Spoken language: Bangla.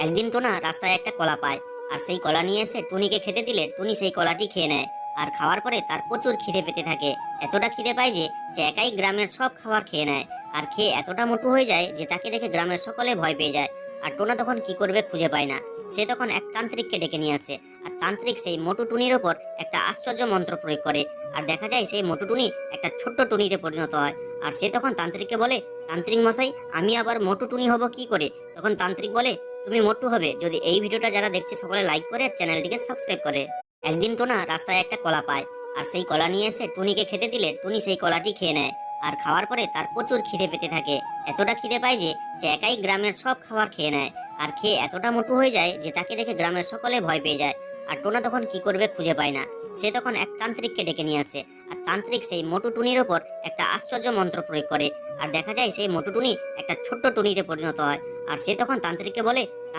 একদিন টোনা রাস্তায় একটা কলা পায়, আর সেই কলা নিয়ে এসে টুনিকে খেতে দিলে টুনি সেই কলাটি খেয়ে নেয়। আর খাওয়ার পরে তার প্রচুর খিদে পেতে থাকে। এতটা খিদে পায় যে সে একাই গ্রামের সব খাবার খেয়ে নেয়। আর খেয়ে এতটা মোটু হয়ে যায় যে তাকে দেখে গ্রামের সকলে ভয় পেয়ে যায়। আর টোনা তখন কি করবে খুঁজে পায় না। সে তখন এক তান্ত্রিককে ডেকে নিয়ে আসে। আর তান্ত্রিক সেই মোটু টুনির ওপর একটা আশ্চর্য মন্ত্র প্রয়োগ করে। আর দেখা যায় সেই মোটু টুনি একটা ছোট্ট টুনিতে পরিণত হয়। আর সে তখন তান্ত্রিককে বলে, তান্ত্রিক মশাই, আমি আবার মোটু টুনি হব কি করে? তখন তান্ত্রিক বলে, তুমি মোটু হবে যদি এই ভিডিওটা যারা দেখছে সকলে লাইক করে চ্যানেলটিকে সাবস্ক্রাইব করে। একদিন টোনা রাস্তায় একটা কলা পায়, আর সেই কলা নিয়ে এসে টুনিকে খেতে দিলে টুনি সেই কলাটি খেয়ে নেয়। আর খাওয়ার পরে তার প্রচুর খিদে পেতে থাকে। এতটা খিদে পায় যে সে একাই গ্রামের সব খাবার খেয়ে নেয়। আর খেয়ে এতটা মোটু হয়ে যায় যে তাকে দেখে গ্রামের সকলে ভয় পেয়ে যায়। আর টোনা তখন কি করবে খুঁজে পায় না। সে তখন এক তান্ত্রিককে ডেকে নিয়ে আসে। আর তান্ত্রিক সেই মোটু টুনির ওপর একটা আশ্চর্য মন্ত্র প্রয়োগ করে। আর দেখা যায় সেই মোটু টুনি একটা ছোট্ট টুনিতে পরিণত হয়। আর সে তখন তান্ত্রিককে বলে,